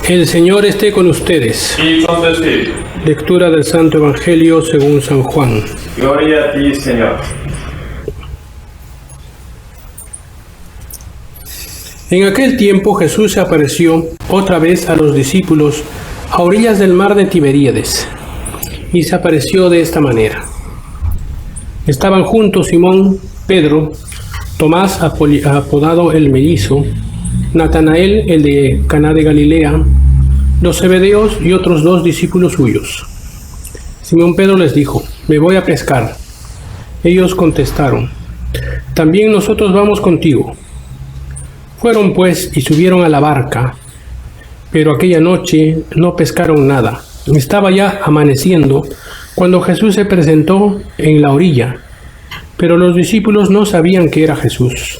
El Señor esté con ustedes. Y con tu espíritu. Lectura del Santo Evangelio según San Juan. Gloria a ti, Señor. En aquel tiempo Jesús se apareció otra vez a los discípulos a orillas del mar de Tiberíades, y se apareció de esta manera. Estaban juntos Simón, Pedro, Tomás apodado el Mellizo, Natanael el de Caná de Galilea, los Zebedeos y otros 2 discípulos suyos. Simón Pedro les dijo: «Me voy a pescar». Ellos contestaron: «También nosotros vamos contigo». Fueron pues y subieron a la barca, pero aquella noche no pescaron nada. Estaba ya amaneciendo cuando Jesús se presentó en la orilla, pero los discípulos no sabían que era Jesús.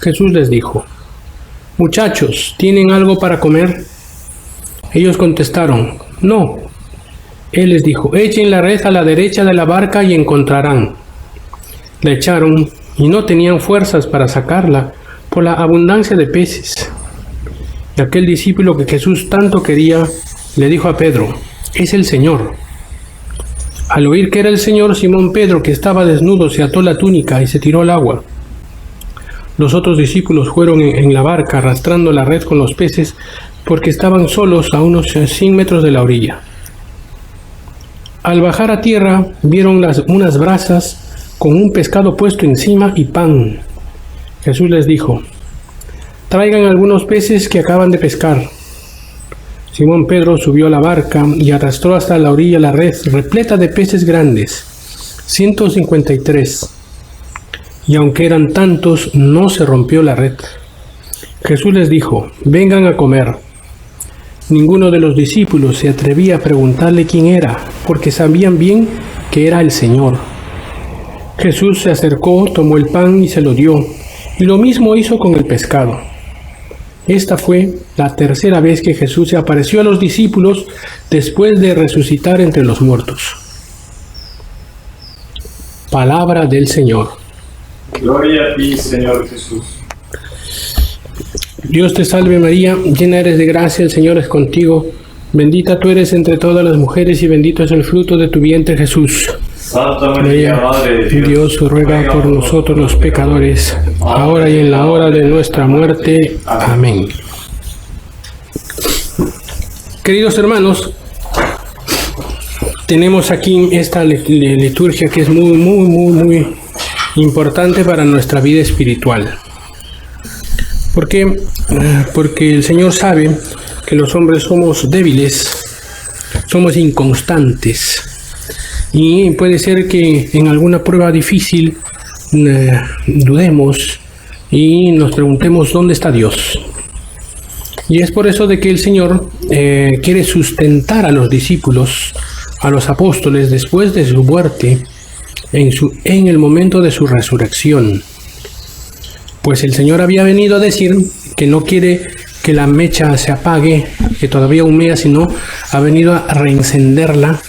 Jesús les dijo: «Muchachos, ¿tienen algo para comer?». Ellos contestaron: «No». Él les dijo: «Echen la red a la derecha de la barca y encontrarán». La echaron y no tenían fuerzas para sacarla por la abundancia de peces. Y aquel discípulo que Jesús tanto quería le dijo a Pedro: «Es el Señor». Al oír que era el Señor, Simón Pedro, que estaba desnudo, se ató la túnica y se tiró al agua. Los otros discípulos fueron en la barca arrastrando la red con los peces, porque estaban solos a unos 100 metros de la orilla. Al bajar a tierra vieron unas brasas con un pescado puesto encima y pan. Jesús les dijo: «Traigan algunos peces que acaban de pescar». Simón Pedro subió a la barca y arrastró hasta la orilla la red repleta de peces grandes, 153. Y aunque eran tantos, no se rompió la red. Jesús les dijo: «Vengan a comer». Ninguno de los discípulos se atrevía a preguntarle quién era, porque sabían bien que era el Señor. Jesús se acercó, tomó el pan y se lo dio, y lo mismo hizo con el pescado. Esta fue la tercera vez que Jesús se apareció a los discípulos después de resucitar entre los muertos. Palabra del Señor. Gloria a ti, Señor Jesús. Dios te salve María, llena eres de gracia, el Señor es contigo. Bendita tú eres entre todas las mujeres y bendito es el fruto de tu vientre Jesús. Santa María, Madre de Dios ruega por nosotros los pecadores, ahora y en la hora de nuestra muerte. Amén. Queridos hermanos, tenemos aquí esta liturgia que es muy importante para nuestra vida espiritual. ¿Por qué? Porque el Señor sabe que los hombres somos débiles, somos inconstantes. Y puede ser que en alguna prueba difícil dudemos y nos preguntemos ¿dónde está Dios? Y es por eso de que el Señor quiere sustentar a los discípulos, a los apóstoles, después de su muerte, en el momento de su resurrección. Pues el Señor había venido a decir que no quiere que la mecha se apague, que todavía humea, sino ha venido a reencenderla,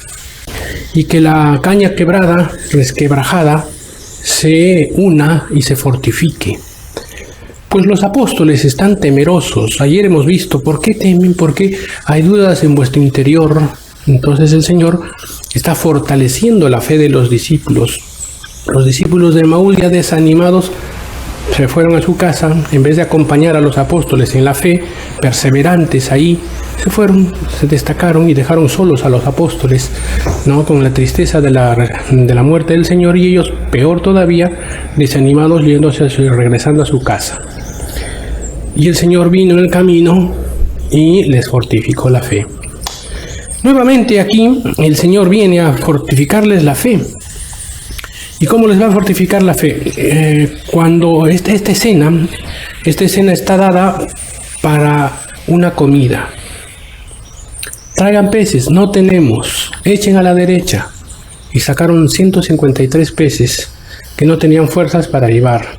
y que la caña quebrada, resquebrajada, se una y se fortifique. Pues los apóstoles están temerosos. Ayer hemos visto por qué temen, por qué hay dudas en vuestro interior. Entonces el Señor está fortaleciendo la fe de los discípulos. Los discípulos de Emaús, ya desanimados, se fueron a su casa. En vez de acompañar a los apóstoles en la fe, perseverantes ahí, se destacaron y dejaron solos a los apóstoles, ¿no? Con la tristeza de la muerte del Señor, y ellos, peor todavía, desanimados, regresando a su casa. Y el Señor vino en el camino y les fortificó la fe. Nuevamente aquí el Señor viene a fortificarles la fe. ¿Y cómo les va a fortificar la fe? Cuando esta escena está dada para una comida. Traigan peces, no tenemos, echen a la derecha. Y sacaron 153 peces que no tenían fuerzas para llevar.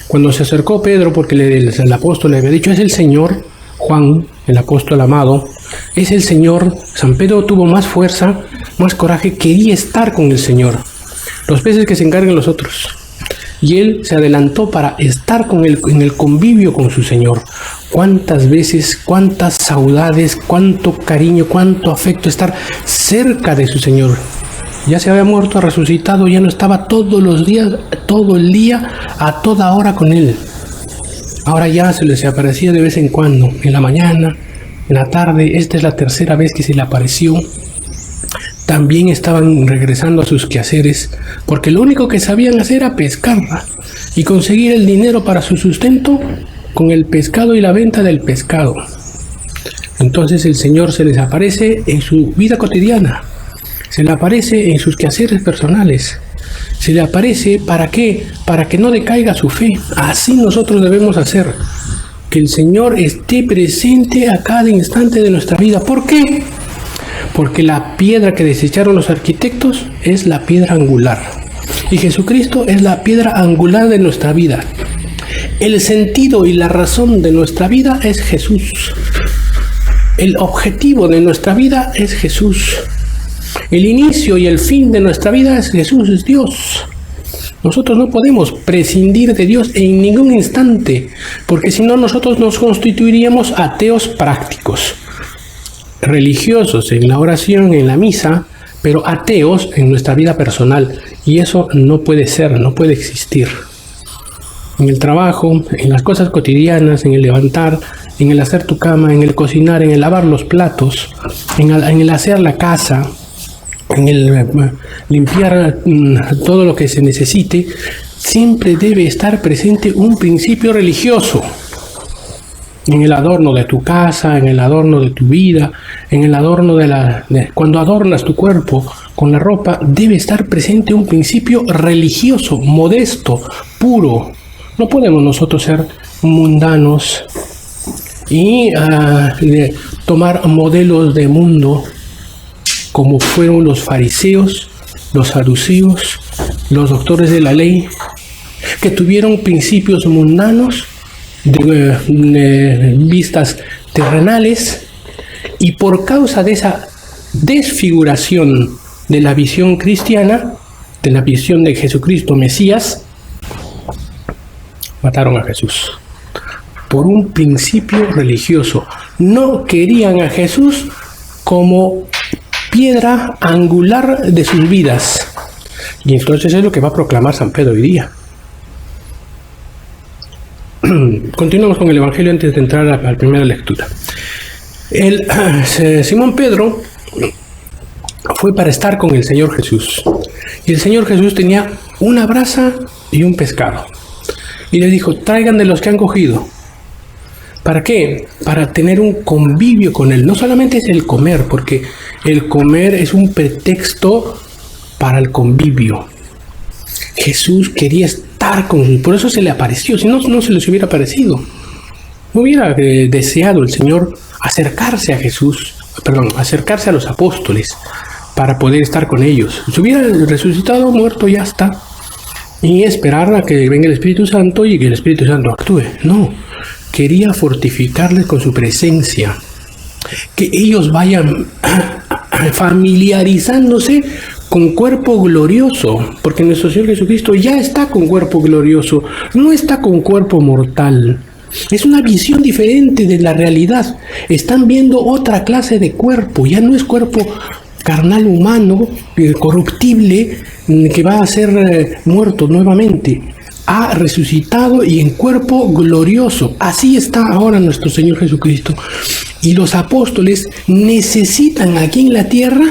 Cuando se acercó Pedro, porque el apóstol le había dicho: «Es el Señor», Juan, el apóstol amado, es el Señor. San Pedro tuvo más fuerza, más coraje, quería estar con el Señor. Los peces que se encarguen los otros. Y él se adelantó para estar en el convivio con su Señor. cuántas veces, cuántas saudades, cuánto cariño, cuánto afecto estar cerca de su Señor. Ya se había muerto, resucitado, ya no estaba todos los días, todo el día, a toda hora con Él. Ahora ya se les aparecía de vez en cuando, en la mañana, en la tarde. Esta es la tercera vez que se le apareció. También estaban regresando a sus quehaceres, porque lo único que sabían hacer era pescar y conseguir el dinero para su sustento con el pescado y la venta del pescado. Entonces el Señor se les aparece en su vida cotidiana, se le aparece en sus quehaceres personales, se le aparece ¿para qué? Para que no decaiga su fe. Así nosotros debemos hacer, que el Señor esté presente a cada instante de nuestra vida. ¿Por qué? Porque la piedra que desecharon los arquitectos es la piedra angular. Y Jesucristo es la piedra angular de nuestra vida. El sentido y la razón de nuestra vida es Jesús. El objetivo de nuestra vida es Jesús. El inicio y el fin de nuestra vida es Jesús, es Dios. Nosotros no podemos prescindir de Dios en ningún instante, porque si no nosotros nos constituiríamos ateos prácticos. Religiosos en la oración, en la misa, pero ateos en nuestra vida personal. Y eso no puede ser, no puede existir. En el trabajo, en las cosas cotidianas, en el levantar, en el hacer tu cama, en el cocinar, en el lavar los platos, en el hacer la casa, en el limpiar todo lo que se necesite, siempre debe estar presente un principio religioso. En el adorno de tu casa, en el adorno de tu vida, en el adorno cuando adornas tu cuerpo con la ropa, debe estar presente un principio religioso, modesto, puro. No podemos nosotros ser mundanos y tomar modelos de mundo como fueron los fariseos, los saduceos, los doctores de la ley, que tuvieron principios mundanos, de vistas terrenales, y por causa de esa desfiguración de la visión cristiana, de la visión de Jesucristo Mesías, mataron a Jesús por un principio religioso. No querían a Jesús como piedra angular de sus vidas, y entonces es lo que va a proclamar San Pedro hoy día. Continuamos con el Evangelio antes de entrar a la primera lectura. Simón Pedro fue para estar con el Señor Jesús, y el Señor Jesús tenía una brasa y un pescado, y le dijo: traigan de los que han cogido. ¿Para qué? Para tener un convivio con Él. No solamente es el comer, porque el comer es un pretexto para el convivio. Jesús quería estar con Él, por eso se le apareció. Si no, no se les hubiera aparecido. No hubiera deseado el Señor acercarse a Jesús, acercarse a los apóstoles para poder estar con ellos. Si hubiera resucitado, muerto, ya está. Y esperar a que venga el Espíritu Santo y que el Espíritu Santo actúe. No, quería fortificarles con su presencia, que ellos vayan familiarizándose con cuerpo glorioso, porque nuestro Señor Jesucristo ya está con cuerpo glorioso, no está con cuerpo mortal. Es una visión diferente de la realidad. Están viendo otra clase de cuerpo, ya no es cuerpo carnal humano, corruptible, que va a ser muerto nuevamente. Ha resucitado y en cuerpo glorioso. Así está ahora nuestro Señor Jesucristo. Y los apóstoles necesitan aquí en la tierra,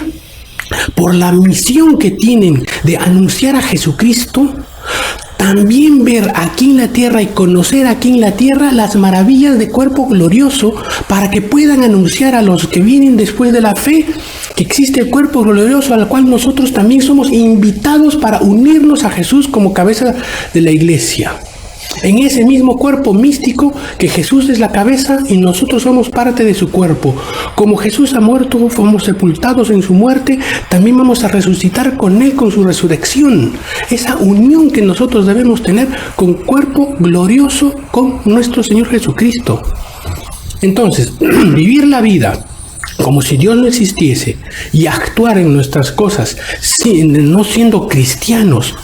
por la misión que tienen de anunciar a Jesucristo, también ver aquí en la tierra y conocer aquí en la tierra las maravillas de cuerpo glorioso, para que puedan anunciar a los que vienen después de la fe que existe el cuerpo glorioso, al cual nosotros también somos invitados para unirnos a Jesús como cabeza de la iglesia. En ese mismo cuerpo místico que Jesús es la cabeza y nosotros somos parte de su cuerpo. Como Jesús ha muerto, fuimos sepultados en su muerte, también vamos a resucitar con Él con su resurrección. Esa unión que nosotros debemos tener con cuerpo glorioso con nuestro Señor Jesucristo. Entonces, vivir la vida como si Dios no existiese y actuar en nuestras cosas, no siendo cristianos,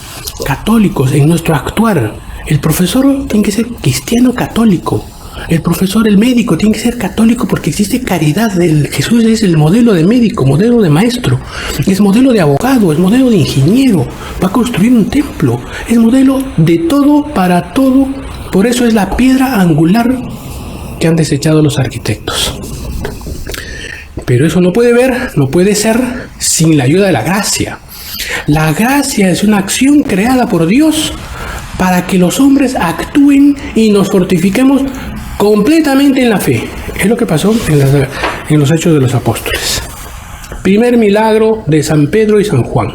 católicos en nuestro actuar. El profesor tiene que ser cristiano católico. el profesor, el médico, tiene que ser católico porque existe caridad. Jesús es el modelo de médico, modelo de maestro, es modelo de abogado, es modelo de ingeniero, va a construir un templo, es modelo de todo para todo. Por eso es la piedra angular que han desechado los arquitectos. Pero eso no puede ser sin la ayuda de la gracia. La gracia es una acción creada por Dios para que los hombres actúen y nos fortifiquemos completamente en la fe. Es lo que pasó en los Hechos de los Apóstoles. Primer milagro de San Pedro y San Juan,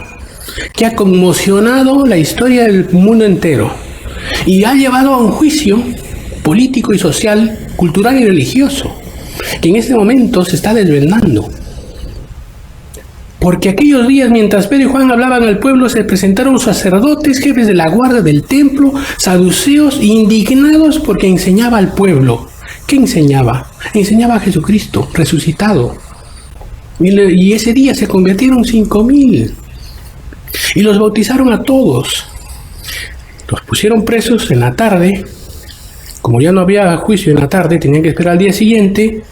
que ha conmocionado la historia del mundo entero y ha llevado a un juicio político y social, cultural y religioso, que en este momento se está desvendando. Porque aquellos días, mientras Pedro y Juan hablaban al pueblo, se presentaron sacerdotes, jefes de la guardia del templo, saduceos, indignados porque enseñaba al pueblo. ¿Qué enseñaba? Enseñaba a Jesucristo resucitado. Y ese día se convirtieron 5,000. Y los bautizaron a todos. Los pusieron presos en la tarde. Como ya no había juicio en la tarde, tenían que esperar al día siguiente.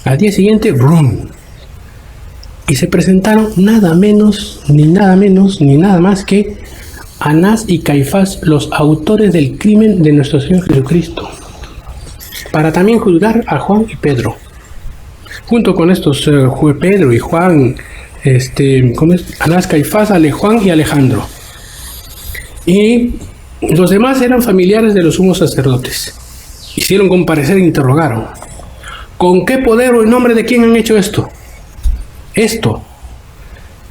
Al día siguiente, ¡brum! Y se presentaron nada menos, ni nada más que Anás y Caifás, los autores del crimen de nuestro Señor Jesucristo, para también juzgar a Juan y Pedro. Junto con estos Pedro y Juan, Anás, Caifás, Juan y Alejandro. Y los demás eran familiares de los sumos sacerdotes. Hicieron comparecer e interrogaron: ¿con qué poder o en nombre de quién han hecho esto?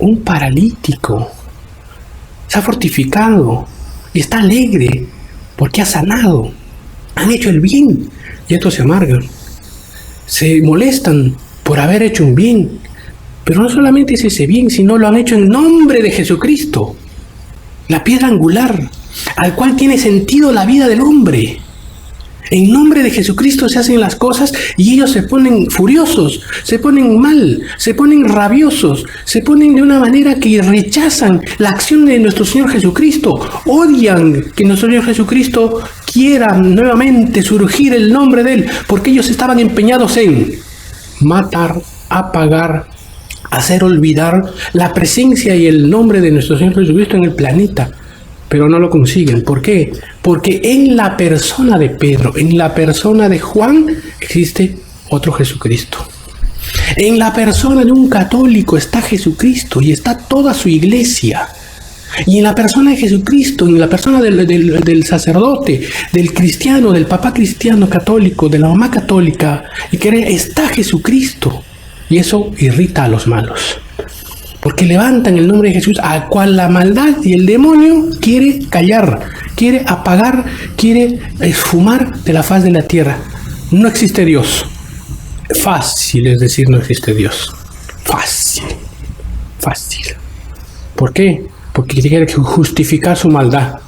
Un paralítico se ha fortificado y está alegre porque ha sanado. Han hecho el bien y estos se amargan. Se molestan por haber hecho un bien. Pero no solamente es ese bien, sino lo han hecho en nombre de Jesucristo, la piedra angular, al cual tiene sentido la vida del hombre. En nombre de Jesucristo se hacen las cosas y ellos se ponen furiosos, se ponen mal, se ponen rabiosos, se ponen de una manera que rechazan la acción de nuestro Señor Jesucristo. Odian que nuestro Señor Jesucristo quiera nuevamente surgir el nombre de Él, porque ellos estaban empeñados en matar, apagar, hacer olvidar la presencia y el nombre de nuestro Señor Jesucristo en el planeta. Pero no lo consiguen. ¿Por qué? Porque en la persona de Pedro, en la persona de Juan, existe otro Jesucristo. En la persona de un católico está Jesucristo y está toda su iglesia. Y en la persona de Jesucristo, en la persona del sacerdote, del cristiano, del papá cristiano católico, de la mamá católica, está Jesucristo. Y eso irrita a los malos. Porque levantan el nombre de Jesús, al cual la maldad y el demonio quiere callar, quiere apagar, quiere esfumar de la faz de la tierra. No existe Dios. Fácil es decir no existe Dios. Fácil. ¿Por qué? Porque quiere justificar su maldad.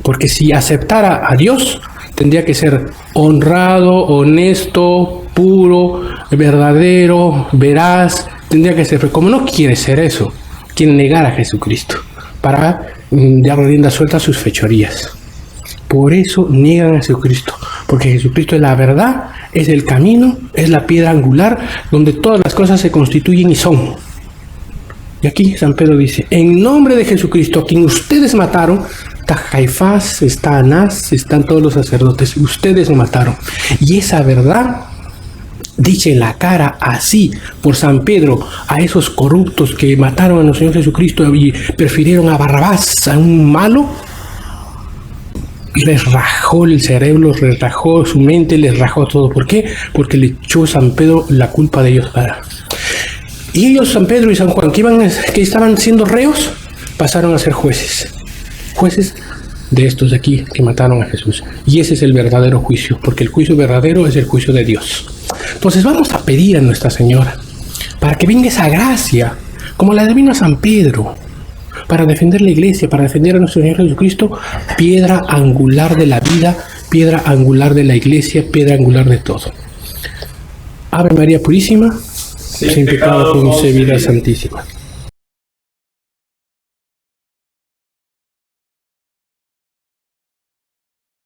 Porque si aceptara a Dios, tendría que ser honrado, honesto, puro, verdadero, veraz. Tendría que ser, pero como no quiere ser eso, quiere negar a Jesucristo para dar rienda suelta a sus fechorías. Por eso niegan a Jesucristo, porque Jesucristo es la verdad, es el camino, es la piedra angular donde todas las cosas se constituyen y son. Y aquí San Pedro dice: en nombre de Jesucristo, a quien ustedes mataron, está Caifás, está Anás, están todos los sacerdotes, ustedes lo mataron. Y esa verdad, dicha en la cara así por San Pedro a esos corruptos que mataron a nuestro Señor Jesucristo y prefirieron a Barrabás, a un malo, les rajó el cerebro, les rajó su mente, les rajó todo. ¿Por qué? Porque le echó San Pedro la culpa de ellos. Y ellos, San Pedro y San Juan, que estaban siendo reos, pasaron a ser jueces de estos de aquí que mataron a Jesús. Y ese es el verdadero juicio, porque el juicio verdadero es el juicio de Dios. Entonces vamos a pedir a Nuestra Señora para que venga esa gracia, como la vino a San Pedro, para defender la iglesia, para defender a nuestro Señor Jesucristo, piedra angular de la vida, piedra angular de la iglesia, piedra angular de todo. Ave María Purísima, sin pecado concebida, Santísima.